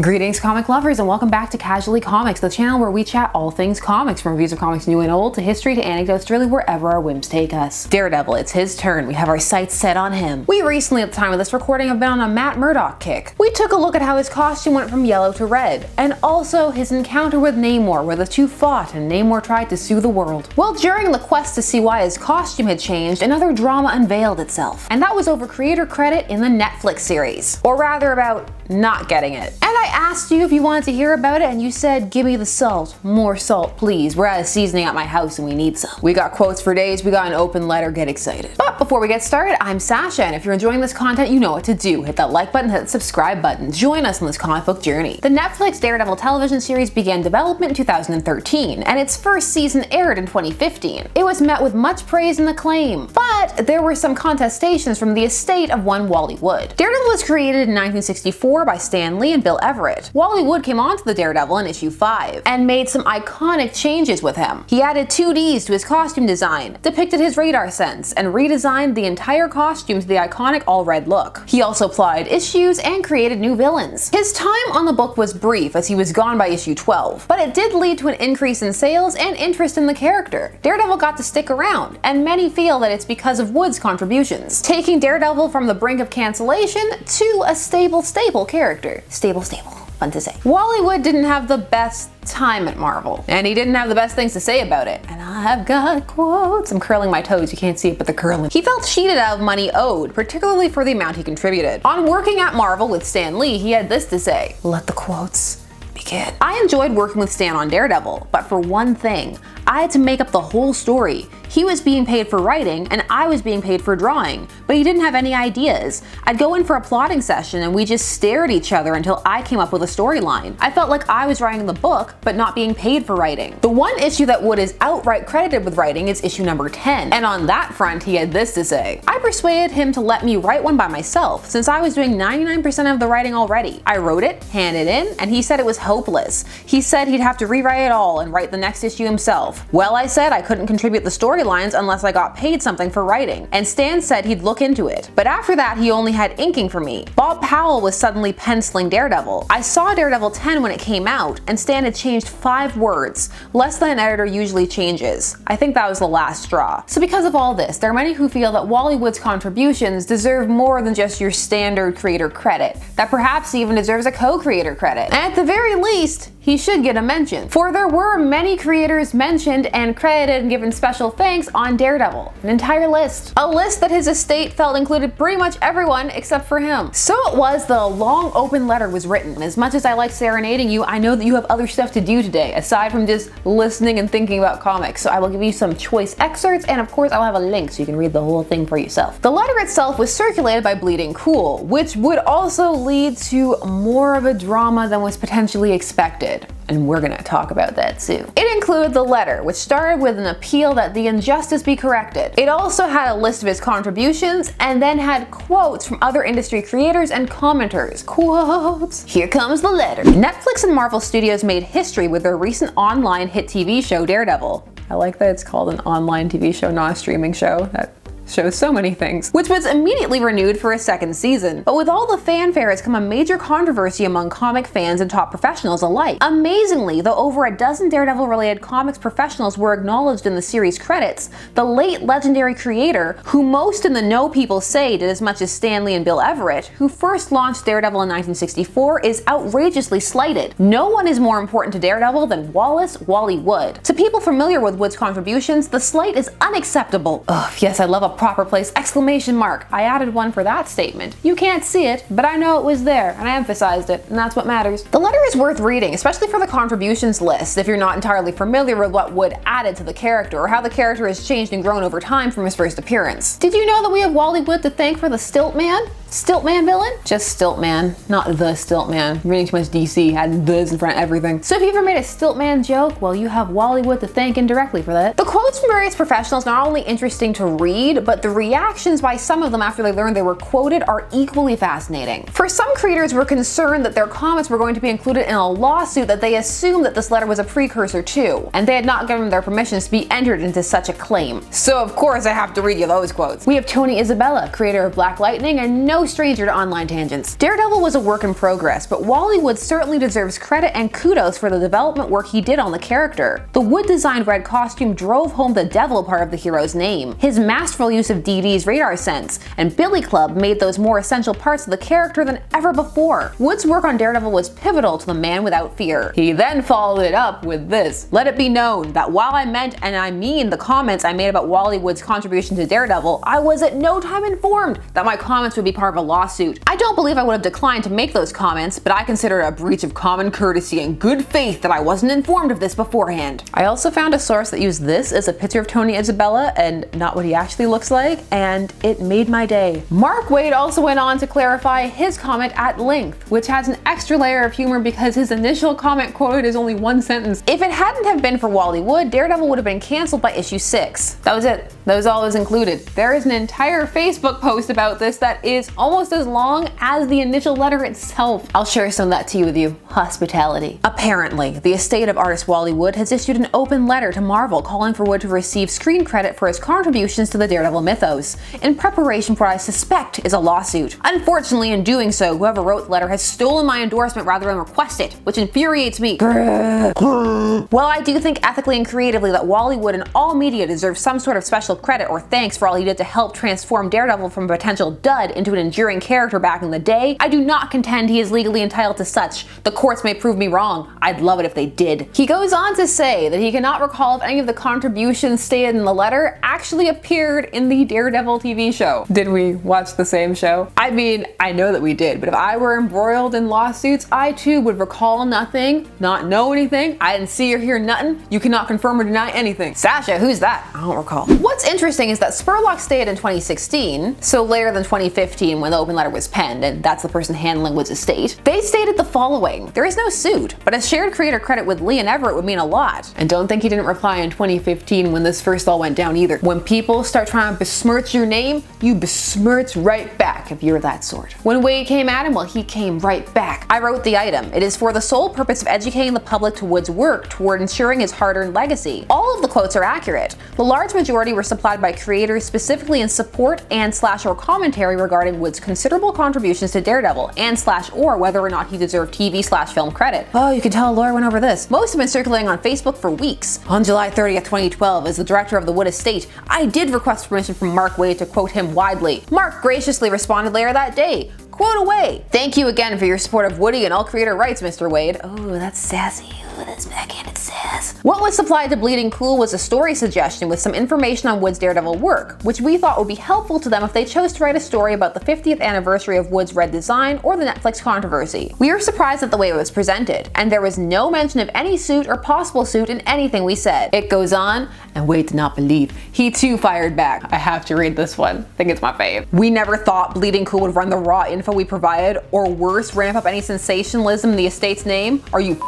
Greetings comic lovers and welcome back to Casually Comics, the channel where we chat all things comics, from reviews of comics new and old to history to anecdotes to really wherever our whims take us. Daredevil, it's his turn. We have our sights set on him. We recently at the time of this recording have been on a Matt Murdock kick. We took a look at how his costume went from yellow to red, and also his encounter with Namor where the two fought and Namor tried to sue the world. Well, during the quest to see why his costume had changed, another drama unveiled itself, and that was over creator credit in the Netflix series. Or rather about not getting it. And I asked you if you wanted to hear about it and you said, give me the salt, more salt please, we're out of seasoning at my house and we need some. We got quotes for days, we got an open letter, get excited. But before we get started, I'm Sasha, and if you're enjoying this content, you know what to do. Hit that like button, hit the subscribe button, join us on this comic book journey. The Netflix Daredevil television series began development in 2013, and its first season aired in 2015. It was met with much praise and acclaim, but there were some contestations from the estate of one Wally Wood. Daredevil was created in 1964 by Stan Lee and Bill Everett. Wally Wood came onto the Daredevil in issue 5 and made some iconic changes with him. He added 2Ds to his costume design, depicted his radar sense, and redesigned the entire costume to the iconic all-red look. He also plotted issues and created new villains. His time on the book was brief as he was gone by issue 12, but it did lead to an increase in sales and interest in the character. Daredevil got to stick around, and many feel that it's because of Wood's contributions, taking Daredevil from the brink of cancellation to a stable character. Stable. Fun to say. Wally Wood didn't have the best time at Marvel, and he didn't have the best things to say about it. And I've got quotes. I'm curling my toes, you can't see it, but they're curling. He felt cheated out of money owed, particularly for the amount he contributed. On working at Marvel with Stan Lee, he had this to say. Let the quotes begin. I enjoyed working with Stan on Daredevil, but for one thing, I had to make up the whole story. He was being paid for writing and I was being paid for drawing, but he didn't have any ideas. I'd go in for a plotting session and we just stare at each other until I came up with a storyline. I felt like I was writing the book, but not being paid for writing. The one issue that Wood is outright credited with writing is issue number 10, and on that front he had this to say. I persuaded him to let me write one by myself, since I was doing 99% of the writing already. I wrote it, handed in, and he said it was hopeless. He said he'd have to rewrite it all and write the next issue himself. Well, I said I couldn't contribute the storylines unless I got paid something for writing, and Stan said he'd look into it. But after that, he only had inking for me. Bob Powell was suddenly penciling Daredevil. I saw Daredevil 10 when it came out, and Stan had changed 5 words, less than an editor usually changes. I think that was the last straw. So because of all this, there are many who feel that Wally Wood's contributions deserve more than just your standard creator credit, that perhaps he even deserves a co-creator credit. And at the very least, he should get a mention. For there were many creators mentioned and credited and given special thanks on Daredevil. An entire list. A list that his estate felt included pretty much everyone except for him. So it was that a long open letter was written. As much as I like serenading you, I know that you have other stuff to do today, aside from just listening and thinking about comics. So I will give you some choice excerpts, and of course I'll have a link so you can read the whole thing for yourself. The letter itself was circulated by Bleeding Cool, which would also lead to more of a drama than was potentially expected. And we're gonna talk about that soon. It included the letter, which started with an appeal that the injustice be corrected. It also had a list of his contributions and then had quotes from other industry creators and commenters. Quotes. Here comes the letter. Netflix and Marvel Studios made history with their recent online hit TV show Daredevil. I like that it's called an online TV show, not a streaming show. That shows so many things. Which was immediately renewed for a second season. But with all the fanfare has come a major controversy among comic fans and top professionals alike. Amazingly, though over a dozen Daredevil-related comics professionals were acknowledged in the series credits, the late legendary creator, who most in the know people say did as much as Stan Lee and Bill Everett, who first launched Daredevil in 1964, is outrageously slighted. No one is more important to Daredevil than Wally Wood. To people familiar with Wood's contributions, the slight is unacceptable. Ugh, yes, I love a proper place, exclamation mark. I added one for that statement. You can't see it, but I know it was there, and I emphasized it, and that's what matters. The letter is worth reading, especially for the contributions list, if you're not entirely familiar with what Wood added to the character, or how the character has changed and grown over time from his first appearance. Did you know that we have Wally Wood to thank for the Stiltman? Stiltman villain? Just Stiltman, not the Stiltman. Reading too much DC, had this in front of everything. So if you ever made a Stiltman joke, well, you have Wally Wood to thank indirectly for that. The quotes from various professionals not only interesting to read, but the reactions by some of them after they learned they were quoted are equally fascinating. For some creators were concerned that their comments were going to be included in a lawsuit that they assumed that this letter was a precursor to, and they had not given their permissions to be entered into such a claim. So of course I have to read you those quotes. We have Tony Isabella, creator of Black Lightning, and no no stranger to online tangents. Daredevil was a work in progress, but Wally Wood certainly deserves credit and kudos for the development work he did on the character. The Wood-designed red costume drove home the devil part of the hero's name. His masterful use of DD's radar sense and Billy Club made those more essential parts of the character than ever before. Wood's work on Daredevil was pivotal to the Man Without Fear. He then followed it up with this. Let it be known that while I meant, and I mean, the comments I made about Wally Wood's contribution to Daredevil, I was at no time informed that my comments would be part of a lawsuit. I don't believe I would have declined to make those comments, but I consider it a breach of common courtesy and good faith that I wasn't informed of this beforehand. I also found a source that used this as a picture of Tony Isabella and not what he actually looks like, and it made my day. Mark Waid also went on to clarify his comment at length, which has an extra layer of humor because his initial comment quoted is only one sentence. If it hadn't have been for Wally Wood, Daredevil would have been cancelled by issue 6. That was it. That was all that was included. There is an entire Facebook post about this that is almost as long as the initial letter itself. I'll share some of that tea with you. Hospitality. Apparently, the estate of artist Wally Wood has issued an open letter to Marvel calling for Wood to receive screen credit for his contributions to the Daredevil mythos, in preparation for what I suspect is a lawsuit. Unfortunately, in doing so, whoever wrote the letter has stolen my endorsement rather than request it, which infuriates me. While I do think ethically and creatively that Wally Wood and all media deserve some sort of special credit or thanks for all he did to help transform Daredevil from a potential dud into an enduring character back in the day, I do not contend he is legally entitled to such. The courts may prove me wrong. I'd love it if they did. He goes on to say that he cannot recall if any of the contributions stated in the letter actually appeared in the Daredevil TV show. Did we watch the same show? I mean, I know that we did, but if I were embroiled in lawsuits, I too would recall nothing, not know anything. I didn't see or hear nothing. You cannot confirm or deny anything. Sasha, who's that? I don't recall. What's interesting is that Spurlock stated in 2016, so later than 2015 when the open letter was penned, and that's the person handling Wood's estate, they stated the following: there is no suit, but a shared creator credit with Lee and Everett would mean a lot. And don't think he didn't reply in 2015 when this first all went down either. When people start trying to besmirch your name, you besmirch right back if you're that sort. When Waid came at him, well, he came right back. I wrote the item. It is for the sole purpose of educating the public to Wood's work toward ensuring his hard-earned legacy. All of the quotes are accurate. The large majority were supplied by creators specifically in support and/or commentary regarding Wood's considerable contributions to Daredevil and/or whether or not he deserved TV/film credit. Oh, you can tell a lawyer went over this. Most have been circulating on Facebook for weeks. On July 30th, 2012, as the director of the Wood estate, I did request permission from Mark Waid to quote him widely. Mark graciously responded later that day. Quote away. Thank you again for your support of Woody and all creator rights, Mr. Waid. Oh, that's sassy. Oh, that's backhanded sass. What was supplied to Bleeding Cool was a story suggestion with some information on Wood's Daredevil work, which we thought would be helpful to them if they chose to write a story about the 50th anniversary of Wood's red design or the Netflix controversy. We were surprised at the way it was presented, and there was no mention of any suit or possible suit in anything we said. It goes on, and Waid did not believe. He too fired back. I have to read this one. I think it's my fave. We never thought Bleeding Cool would run the raw info we provided, or worse, ramp up any sensationalism in the estate's name. Are you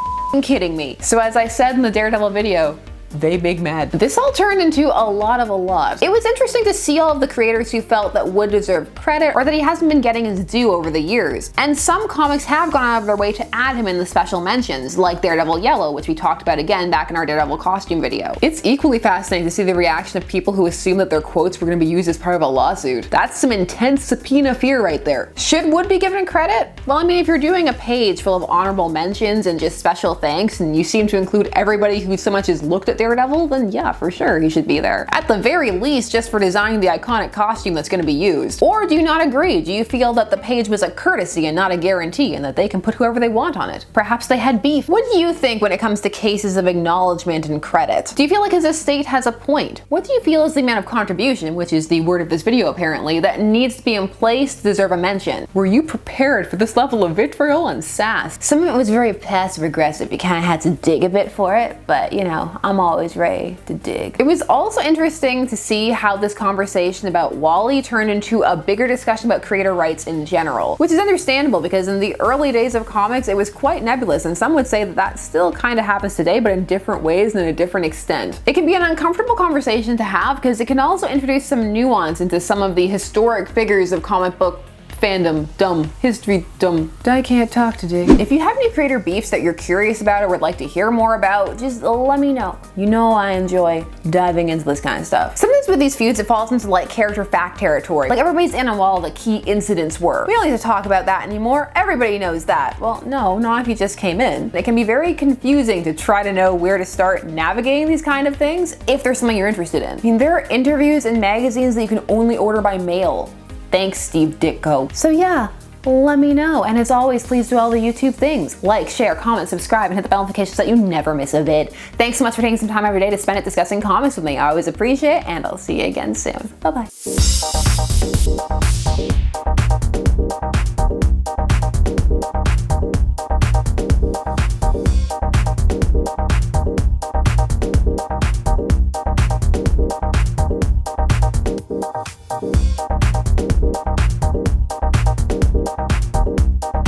kidding me? So as I said in the Daredevil video, they big mad. This all turned into a lot. It was interesting to see all of the creators who felt that Wood deserved credit or that he hasn't been getting his due over the years. And some comics have gone out of their way to add him in the special mentions, like Daredevil Yellow, which we talked about again back in our Daredevil costume video. It's equally fascinating to see the reaction of people who assume that their quotes were going to be used as part of a lawsuit. That's some intense subpoena fear right there. Should Wood be given credit? Well, I mean, if you're doing a page full of honorable mentions and just special thanks, and you seem to include everybody who so much as looked at Daredevil, then yeah, for sure he should be there. At the very least, just for designing the iconic costume that's going to be used. Or do you not agree? Do you feel that the page was a courtesy and not a guarantee, and that they can put whoever they want on it? Perhaps they had beef. What do you think when it comes to cases of acknowledgement and credit? Do you feel like his estate has a point? What do you feel is the amount of contribution, which is the word of this video apparently, that needs to be in place to deserve a mention? Were you prepared for this level of vitriol and sass? Some of it was very passive aggressive. You kind of had to dig a bit for it, but you know, I'm always ready to dig. It was also interesting to see how this conversation about Wally turned into a bigger discussion about creator rights in general, which is understandable because in the early days of comics it was quite nebulous, and some would say that that still kind of happens today, but in different ways and in a different extent. It can be an uncomfortable conversation to have because it can also introduce some nuance into some of the historic figures of comic book fandom, dumb. History, dumb. I can't talk today. If you have any creator beefs that you're curious about or would like to hear more about, just let me know. You know I enjoy diving into this kind of stuff. Sometimes with these feuds, it falls into like character fact territory. Like everybody's in on what all the key incidents were. We don't need to talk about that anymore. Everybody knows that. Well, no, not if you just came in. It can be very confusing to try to know where to start navigating these kind of things if there's something you're interested in. I mean, there are interviews and magazines that you can only order by mail. Thanks, Steve Ditko. So yeah, let me know. And as always, please do all the YouTube things. Like, share, comment, subscribe, and hit the bell notifications so that you never miss a vid. Thanks so much for taking some time every day to spend it discussing comics with me. I always appreciate it, and I'll see you again soon. Bye-bye.